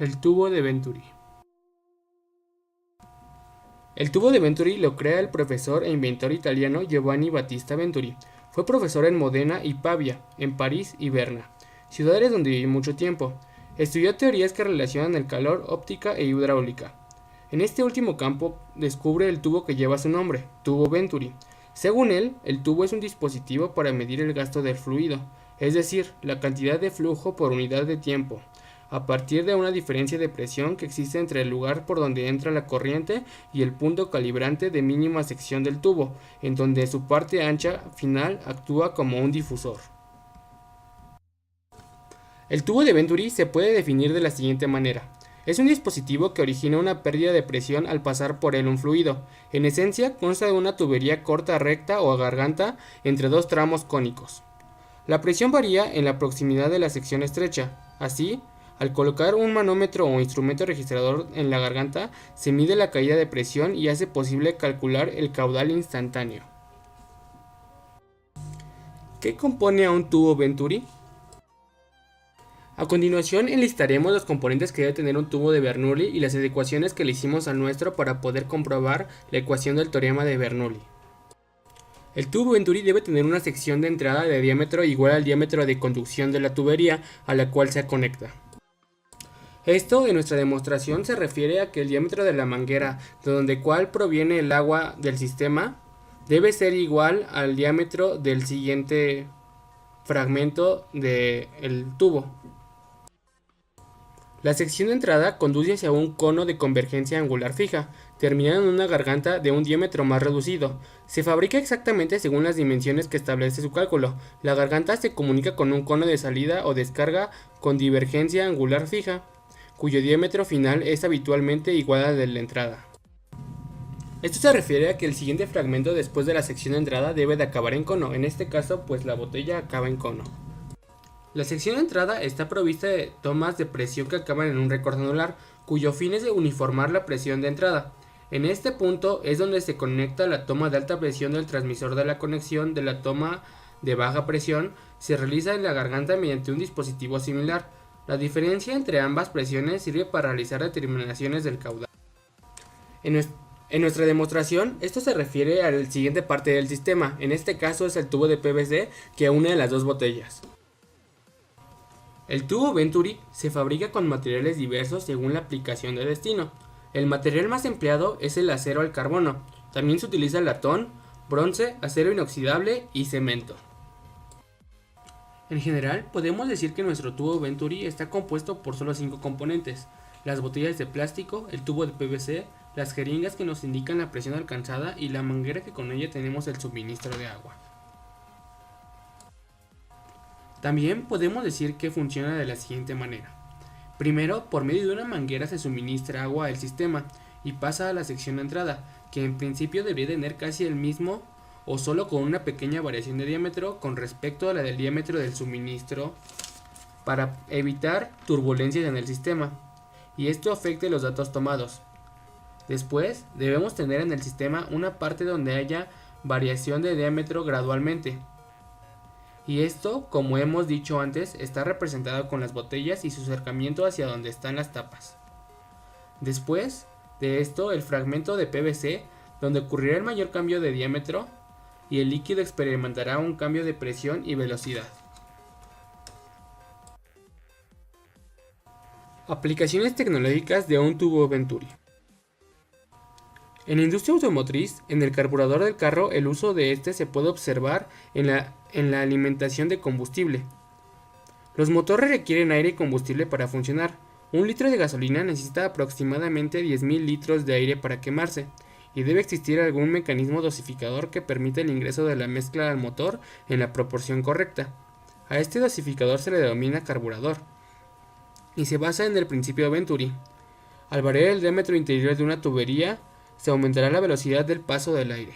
El tubo de Venturi. El tubo de Venturi lo crea el profesor e inventor italiano Giovanni Battista Venturi. Fue profesor en Modena y Pavia, en París y Berna, ciudades donde vivió mucho tiempo. Estudió teorías que relacionan el calor, óptica e hidráulica. En este último campo descubre el tubo que lleva su nombre, tubo Venturi. Según él, el tubo es un dispositivo para medir el gasto del fluido, es decir, la cantidad de flujo por unidad de tiempo, a partir de una diferencia de presión que existe entre el lugar por donde entra la corriente y el punto calibrante de mínima sección del tubo, en donde su parte ancha final actúa como un difusor. El tubo de Venturi se puede definir de la siguiente manera. Es un dispositivo que origina una pérdida de presión al pasar por él un fluido. En esencia, consta de una tubería corta recta o garganta entre dos tramos cónicos. La presión varía en la proximidad de la sección estrecha. Así, al colocar un manómetro o instrumento registrador en la garganta, se mide la caída de presión y hace posible calcular el caudal instantáneo. ¿Qué compone a un tubo Venturi? A continuación enlistaremos los componentes que debe tener un tubo de Bernoulli y las adecuaciones que le hicimos al nuestro para poder comprobar la ecuación del teorema de Bernoulli. El tubo Venturi debe tener una sección de entrada de diámetro igual al diámetro de conducción de la tubería a la cual se conecta. Esto en nuestra demostración se refiere a que el diámetro de la manguera de donde cual proviene el agua del sistema debe ser igual al diámetro del siguiente fragmento del tubo. La sección de entrada conduce hacia un cono de convergencia angular fija, terminando en una garganta de un diámetro más reducido. Se fabrica exactamente según las dimensiones que establece su cálculo. La garganta se comunica con un cono de salida o descarga con divergencia angular fija, cuyo diámetro final es habitualmente igual al de la entrada. Esto se refiere a que el siguiente fragmento después de la sección de entrada debe de acabar en cono, en este caso pues la botella acaba en cono. La sección de entrada está provista de tomas de presión que acaban en un récord anular, cuyo fin es de uniformar la presión de entrada. En este punto es donde se conecta la toma de alta presión del transmisor de la conexión de la toma de baja presión, se realiza en la garganta mediante un dispositivo similar. La diferencia entre ambas presiones sirve para realizar determinaciones del caudal. En nuestra demostración, esto se refiere a la siguiente parte del sistema, en este caso es el tubo de PVC que une las dos botellas. El tubo Venturi se fabrica con materiales diversos según la aplicación de destino. El material más empleado es el acero al carbono. También se utiliza latón, bronce, acero inoxidable y cemento. En general, podemos decir que nuestro tubo Venturi está compuesto por solo 5 componentes: las botellas de plástico, el tubo de PVC, las jeringas que nos indican la presión alcanzada y la manguera que con ella tenemos el suministro de agua. También podemos decir que funciona de la siguiente manera. Primero, por medio de una manguera se suministra agua al sistema y pasa a la sección de entrada, que en principio debería tener casi el mismo o solo con una pequeña variación de diámetro con respecto a la del diámetro del suministro para evitar turbulencias en el sistema y esto afecte los datos tomados. Después, debemos tener en el sistema una parte donde haya variación de diámetro gradualmente. Y esto, como hemos dicho antes, está representado con las botellas y su acercamiento hacia donde están las tapas. Después de esto, el fragmento de PVC, donde ocurrirá el mayor cambio de diámetro, y el líquido experimentará un cambio de presión y velocidad. Aplicaciones tecnológicas de un tubo Venturi. En la industria automotriz, en el carburador del carro, el uso de este se puede observar en la alimentación de combustible. Los motores requieren aire y combustible para funcionar. Un litro de gasolina necesita aproximadamente 10.000 litros de aire para quemarse, y debe existir algún mecanismo dosificador que permita el ingreso de la mezcla al motor en la proporción correcta. A este dosificador se le denomina carburador, y se basa en el principio Venturi. Al variar el diámetro interior de una tubería, se aumentará la velocidad del paso del aire.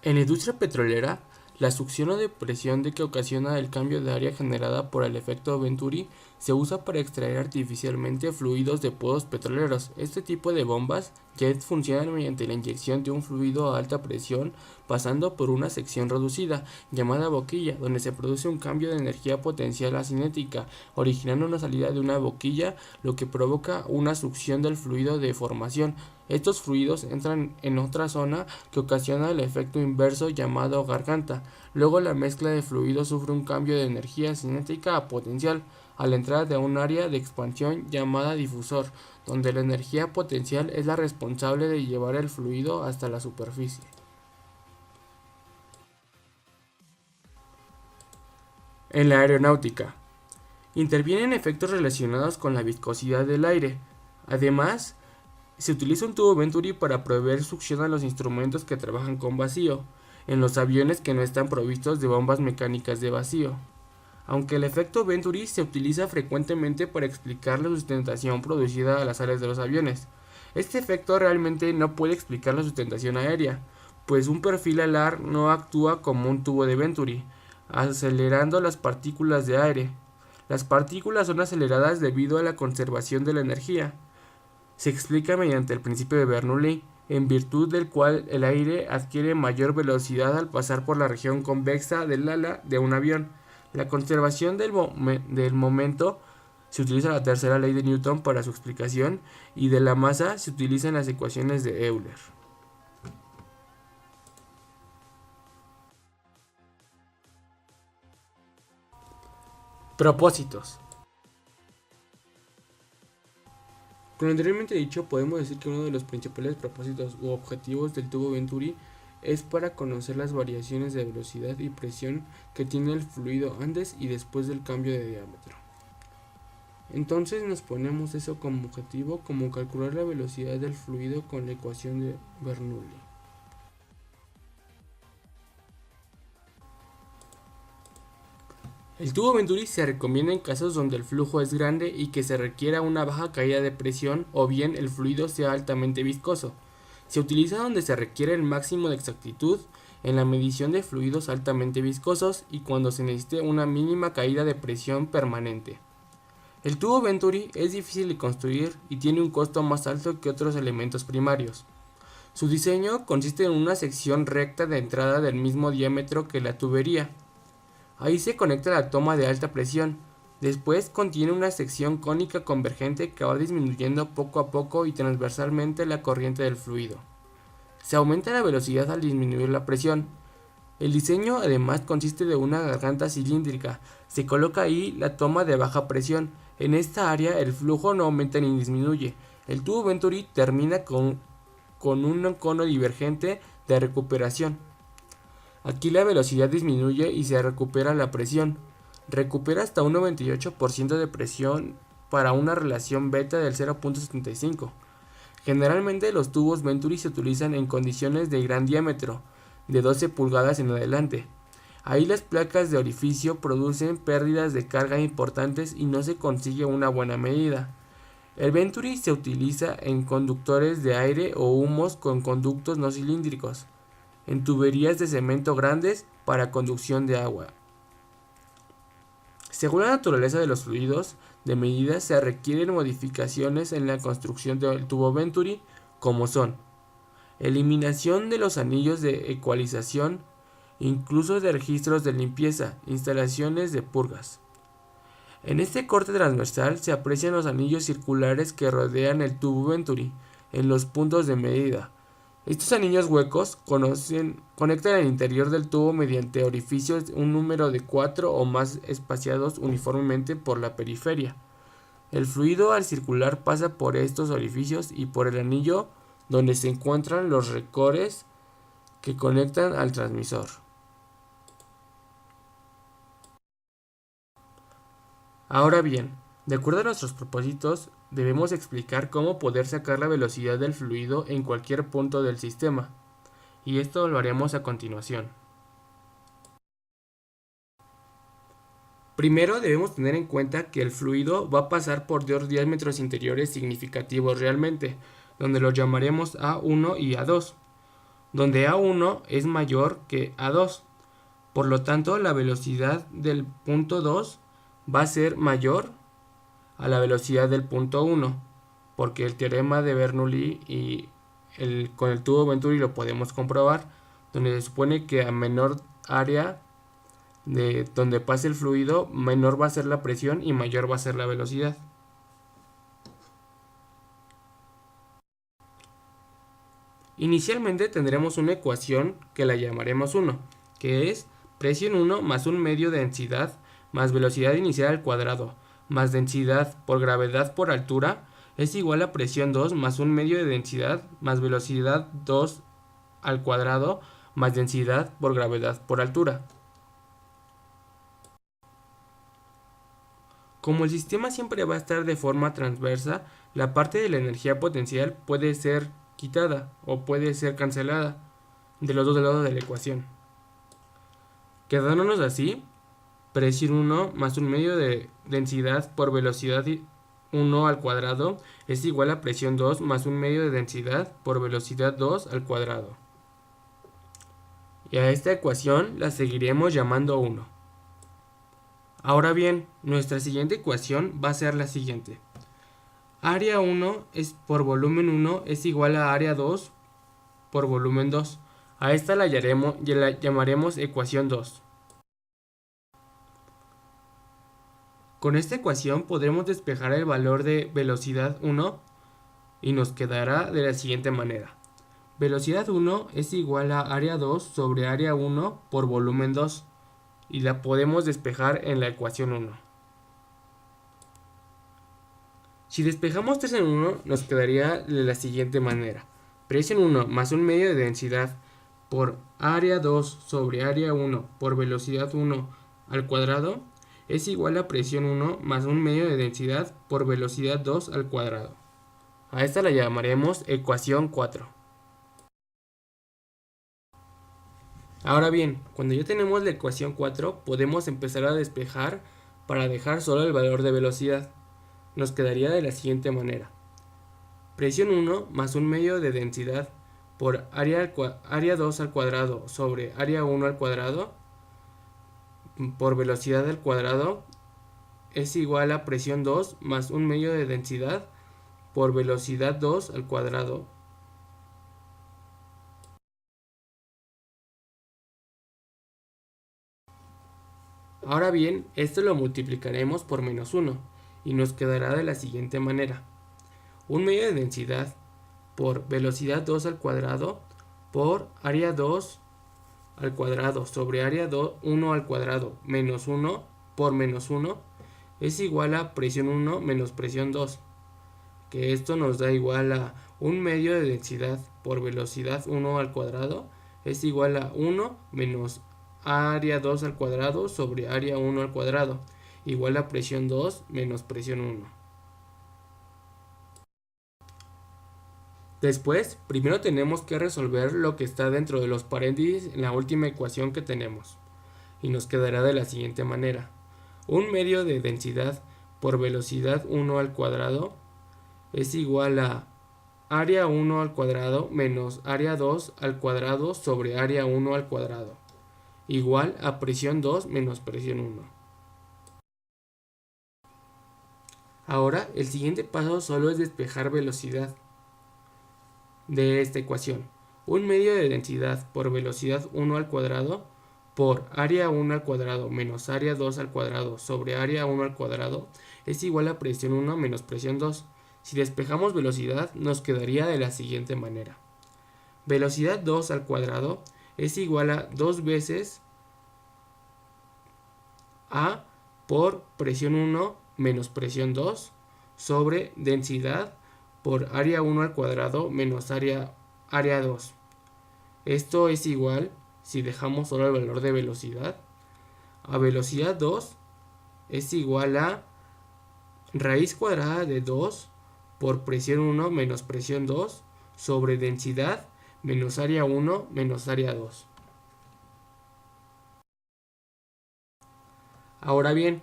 En la industria petrolera, La succión o depresión de que ocasiona el cambio de área generada por el efecto Venturi se usa para extraer artificialmente fluidos de pozos petroleros. Este tipo de bombas jet funcionan mediante la inyección de un fluido a alta presión pasando por una sección reducida, llamada boquilla, donde se produce un cambio de energía potencial a cinética, originando una salida de una boquilla, lo que provoca una succión del fluido de formación. Estos fluidos entran en otra zona que ocasiona el efecto inverso llamado garganta. Luego la mezcla de fluidos sufre un cambio de energía cinética a potencial a la entrada de un área de expansión llamada difusor, donde la energía potencial es la responsable de llevar el fluido hasta la superficie. En la aeronáutica, intervienen efectos relacionados con la viscosidad del aire. Además, se utiliza un tubo Venturi para proveer succión a los instrumentos que trabajan con vacío, en los aviones que no están provistos de bombas mecánicas de vacío. Aunque el efecto Venturi se utiliza frecuentemente para explicar la sustentación producida a las alas de los aviones, este efecto realmente no puede explicar la sustentación aérea, pues un perfil alar no actúa como un tubo de Venturi, acelerando las partículas de aire. Las partículas son aceleradas debido a la conservación de la energía. Se explica mediante el principio de Bernoulli, en virtud del cual el aire adquiere mayor velocidad al pasar por la región convexa del ala de un avión. La conservación del momento se utiliza la tercera ley de Newton para su explicación y de la masa se utilizan las ecuaciones de Euler. Propósitos. Con lo anteriormente dicho, podemos decir que uno de los principales propósitos u objetivos del tubo Venturi es para conocer las variaciones de velocidad y presión que tiene el fluido antes y después del cambio de diámetro. Entonces nos ponemos eso como objetivo, como calcular la velocidad del fluido con la ecuación de Bernoulli. El tubo Venturi se recomienda en casos donde el flujo es grande y que se requiera una baja caída de presión o bien el fluido sea altamente viscoso. Se utiliza donde se requiere el máximo de exactitud en la medición de fluidos altamente viscosos y cuando se necesite una mínima caída de presión permanente. El tubo Venturi es difícil de construir y tiene un costo más alto que otros elementos primarios. Su diseño consiste en una sección recta de entrada del mismo diámetro que la tubería. Ahí se conecta la toma de alta presión. Después contiene una sección cónica convergente que va disminuyendo poco a poco y transversalmente la corriente del fluido. Se aumenta la velocidad al disminuir la presión. El diseño además consiste de una garganta cilíndrica. Se coloca ahí la toma de baja presión. En esta área el flujo no aumenta ni disminuye. El tubo Venturi termina con un cono divergente de recuperación. Aquí la velocidad disminuye y se recupera la presión. Recupera hasta un 98% de presión para una relación beta del 0.75. Generalmente los tubos Venturi se utilizan en condiciones de gran diámetro, de 12 pulgadas en adelante. Ahí las placas de orificio producen pérdidas de carga importantes y no se consigue una buena medida. El Venturi se utiliza en conductores de aire o humos con conductos no cilíndricos, en tuberías de cemento grandes para conducción de agua. Según la naturaleza de los fluidos de medida se requieren modificaciones en la construcción del tubo Venturi, como son eliminación de los anillos de ecualización, incluso de registros de limpieza, instalaciones de purgas. En este corte transversal se aprecian los anillos circulares que rodean el tubo Venturi en los puntos de medida. Estos anillos huecos conectan el interior del tubo mediante orificios un número de 4 o más espaciados uniformemente por la periferia. El fluido al circular pasa por estos orificios y por el anillo donde se encuentran los recores que conectan al transmisor. Ahora bien, de acuerdo a nuestros propósitos, debemos explicar cómo poder sacar la velocidad del fluido en cualquier punto del sistema, y esto lo haremos a continuación. Primero debemos tener en cuenta que el fluido va a pasar por dos diámetros interiores significativos realmente, donde los llamaremos A1 y A2, donde A1 es mayor que A2. Por lo tanto, la velocidad del punto 2 va a ser mayor a la velocidad del punto 1, porque el teorema de Bernoulli y con el tubo Venturi lo podemos comprobar, donde se supone que a menor área de donde pase el fluido, menor va a ser la presión y mayor va a ser la velocidad. Inicialmente tendremos una ecuación que la llamaremos 1, que es presión 1 más un medio de densidad más velocidad inicial al cuadrado más densidad por gravedad por altura es igual a presión 2 más un medio de densidad más velocidad 2 al cuadrado más densidad por gravedad por altura. Como el sistema siempre va a estar de forma transversa, la parte de la energía potencial puede ser quitada o puede ser cancelada de los dos lados de la ecuación. Quedándonos así, presión 1 más un medio de densidad por velocidad 1 al cuadrado es igual a presión 2 más un medio de densidad por velocidad 2 al cuadrado. Y a esta ecuación la seguiremos llamando 1. Ahora bien, nuestra siguiente ecuación va a ser la siguiente. Área 1 por volumen 1 es igual a área 2 por volumen 2. A esta la llamaremos ecuación 2. Con esta ecuación podremos despejar el valor de velocidad 1 y nos quedará de la siguiente manera. Velocidad 1 es igual a área 2 sobre área 1 por volumen 2 y la podemos despejar en la ecuación 1. Si despejamos 3 en 1 nos quedaría de la siguiente manera. Presión 1 más un medio de densidad por área 2 sobre área 1 por velocidad 1 al cuadrado es igual a presión 1 más un medio de densidad por velocidad 2 al cuadrado. A esta la llamaremos ecuación 4. Ahora bien, cuando ya tenemos la ecuación 4, podemos empezar a despejar para dejar solo el valor de velocidad. Nos quedaría de la siguiente manera. Presión 1 más un medio de densidad por área 2 al cuadrado sobre área 1 al cuadrado por velocidad al cuadrado es igual a presión 2 más un medio de densidad por velocidad 2 al cuadrado. Ahora bien, esto lo multiplicaremos por menos 1 y nos quedará de la siguiente manera. Un medio de densidad por velocidad 2 al cuadrado por área 2 al cuadrado sobre área 1 al cuadrado menos 1 por menos 1 es igual a presión 1 menos presión 2, que esto nos da igual a un medio de densidad por velocidad 1 al cuadrado es igual a 1 menos área 2 al cuadrado sobre área 1 al cuadrado, igual a presión 2 menos presión 1. Después, primero tenemos que resolver lo que está dentro de los paréntesis en la última ecuación que tenemos, y nos quedará de la siguiente manera. Un medio de densidad por velocidad 1 al cuadrado es igual a área 1 al cuadrado menos área 2 al cuadrado sobre área 1 al cuadrado, igual a presión 2 menos presión 1. Ahora, el siguiente paso solo es despejar velocidad de esta ecuación. Un medio de densidad por velocidad 1 al cuadrado por área 1 al cuadrado menos área 2 al cuadrado sobre área 1 al cuadrado es igual a presión 1 menos presión 2. Si despejamos velocidad nos quedaría de la siguiente manera. Velocidad 2 al cuadrado es igual a 2 veces A por presión 1 menos presión 2 sobre densidad por área 1 al cuadrado menos área 2. Esto es igual, si dejamos solo el valor de velocidad, a velocidad 2 es igual a raíz cuadrada de 2 por presión 1 menos presión 2 sobre densidad menos área 1 menos área 2. Ahora bien,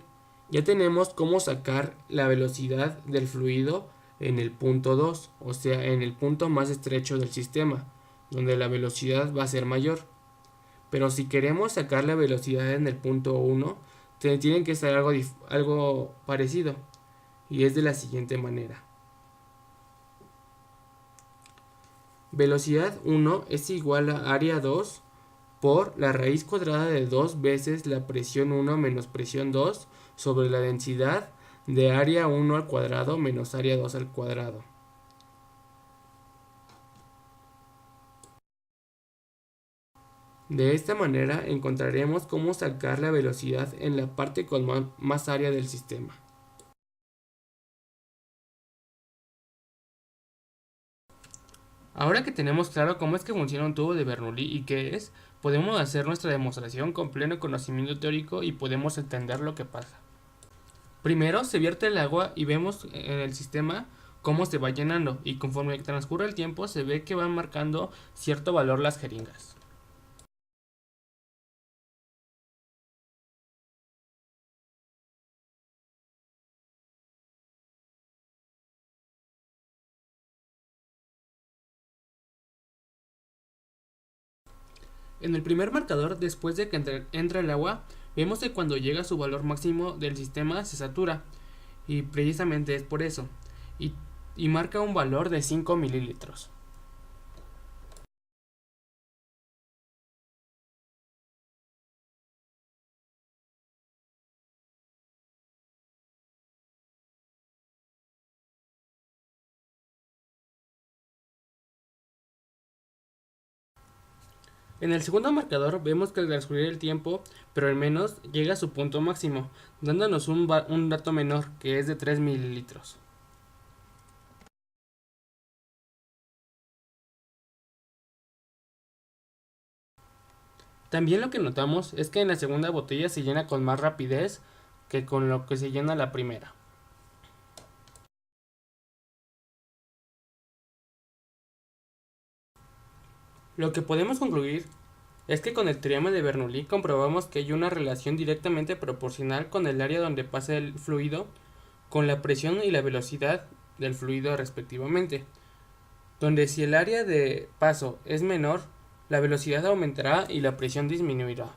ya tenemos cómo sacar la velocidad del fluido en el punto 2, o sea, en el punto más estrecho del sistema, donde la velocidad va a ser mayor. Pero si queremos sacar la velocidad en el punto 1, tiene que ser algo parecido. Y es de la siguiente manera. Velocidad 1 es igual a área 2 por la raíz cuadrada de 2 veces la presión 1 menos presión 2 sobre la densidad de área 1 al cuadrado menos área 2 al cuadrado. De esta manera encontraremos cómo sacar la velocidad en la parte con más área del sistema. Ahora que tenemos claro cómo es que funciona un tubo de Bernoulli y qué es, podemos hacer nuestra demostración con pleno conocimiento teórico y podemos entender lo que pasa. Primero se vierte el agua y vemos en el sistema cómo se va llenando, y conforme transcurre el tiempo se ve que van marcando cierto valor las jeringas. En el primer marcador, después de que entra el agua, vemos que cuando llega a su valor máximo del sistema se satura, y precisamente es por eso, y, y marca un valor de 5 mililitros. En el segundo marcador vemos que al transcurrir el tiempo, pero al menos llega a su punto máximo, dándonos un dato menor, que es de 3 mililitros. También lo que notamos es que en la segunda botella se llena con más rapidez que con lo que se llena la primera. Lo que podemos concluir es que con el teorema de Bernoulli comprobamos que hay una relación directamente proporcional con el área donde pasa el fluido, con la presión y la velocidad del fluido respectivamente, donde si el área de paso es menor, la velocidad aumentará y la presión disminuirá.